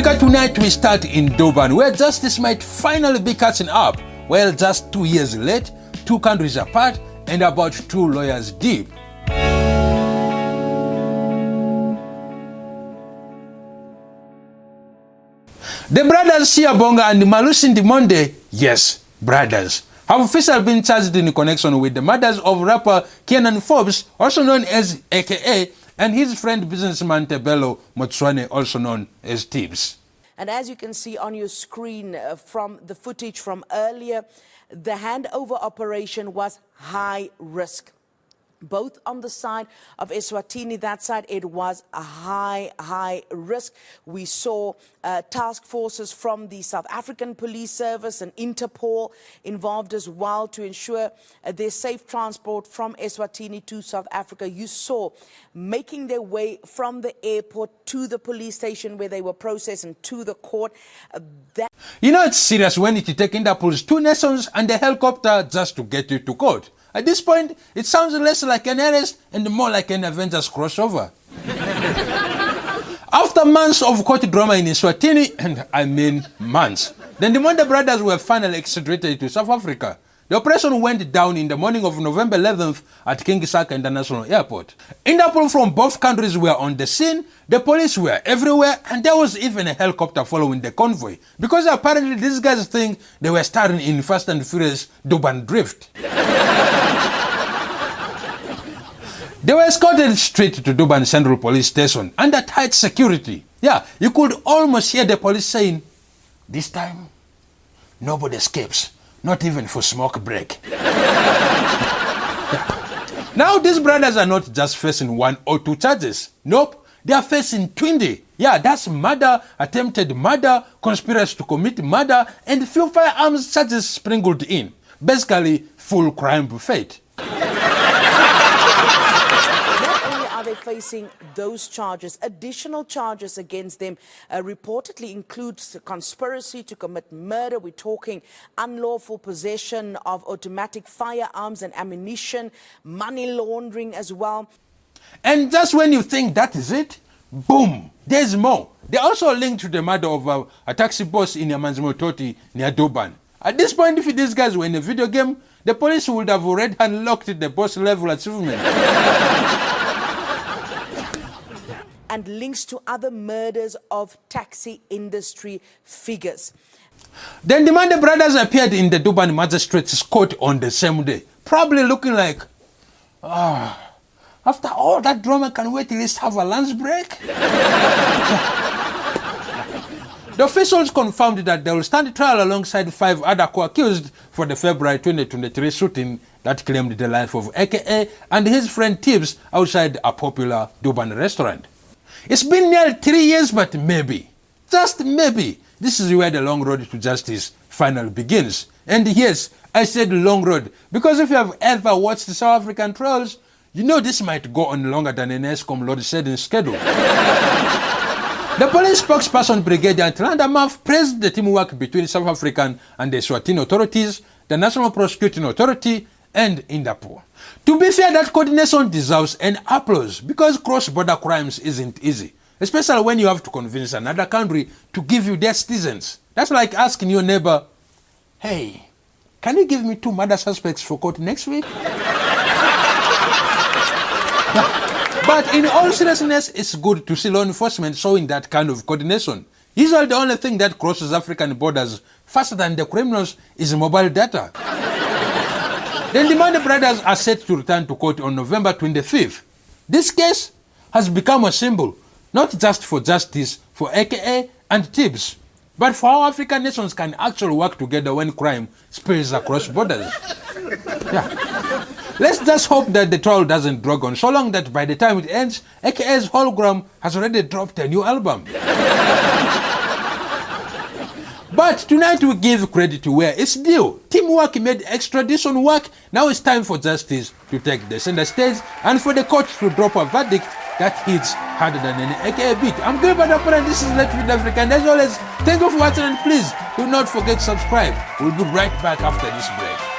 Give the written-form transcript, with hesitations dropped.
Africa Tonight we start in Durban, where justice might finally be catching up. Well, just 2 years late, 2 countries apart, and about 2 lawyers deep. The brothers Siyabonga and Malusi Ndimande, yes, brothers, have officially been charged in connection with the murders of rapper Kiernan Forbes, also known as AKA, and his friend businessman Tebello, Motsoane, also known as Tibz. And as you can see on your screen from the footage from earlier, the handover operation was high risk. Both on the side of Eswatini, that side, it was a high risk. We saw task forces from the South African Police Service and Interpol involved as well to ensure their safe transport from Eswatini to South Africa. You saw making their way from the airport to the police station where they were processed and to the court. You know it's serious when it takes Interpol's 2 nations and a helicopter just to get you to court. At this point, it sounds less like an arrest and more like an Avengers crossover. After months of court drama in Eswatini, and I mean months, the Ndimande brothers were finally extradited to South Africa. The operation went down in the morning of November 11th at King Saka International Airport. Interpol from both countries were on the scene, the police were everywhere, and there was even a helicopter following the convoy. Because apparently these guys think they were starring in Fast and Furious Durban Drift. They were escorted straight to Durban Central Police Station under tight security. Yeah, you could almost hear the police saying, "This time, nobody escapes. Not even for smoke break." Now these brothers are not just facing 1 or 2 charges. Nope, they are facing 20. Yeah, that's murder, attempted murder, conspiracy to commit murder, and few firearms charges sprinkled in. Basically, full crime buffet. They're facing those charges. Additional charges against them reportedly includes conspiracy to commit murder. We're talking unlawful possession of automatic firearms and ammunition, money laundering as well. And just when you think that is it, boom, there's more. They're also linked to the murder of a taxi boss in Motsoane near Durban. At this point, if these guys were in a video game, the police would have already unlocked the boss level achievement. And links to other murders of taxi industry figures. The Ndimande brothers appeared in the Durban magistrate's court on the same day, probably looking like, after all that drama, can we at least have a lunch break? The officials confirmed that they will stand trial alongside 5 other co-accused for the February 2023 shooting that claimed the life of AKA and his friend Tibz outside a popular Durban restaurant. It's been nearly 3 years, but maybe, just maybe, this is where the long road to justice finally begins. And yes, I said long road, because if you have ever watched the South African trials, you know this might go on longer than an ESCOM load shedding schedule. The police spokesperson, Brigadier Tlandamath, praised the teamwork between South African and the Eswatini authorities, the National Prosecuting Authority, and Interpol. To be fair, that coordination deserves an applause because cross-border crimes isn't easy, especially when you have to convince another country to give you their citizens. That's like asking your neighbor, "Hey, can you give me 2 murder suspects for court next week?" But in all seriousness, it's good to see law enforcement showing that kind of coordination. Usually the only thing that crosses African borders faster than the criminals is mobile data. The Ndimande brothers are set to return to court on November 25th. This case has become a symbol, not just for justice for AKA and Tibz, but for how African nations can actually work together when crime spills across borders. Yeah. Let's just hope that the trial doesn't drag on so long that by the time it ends, AKA's hologram has already dropped a new album. But tonight we give credit to where it's due. Teamwork made extradition work. Now it's time for justice to take the center stage and for the court to drop a verdict that hits harder than any AKA beat. I'm Gilbert Drapari and this is Let's Feed Africa. And as always, thank you for watching and please do not forget to subscribe. We'll be right back after this break.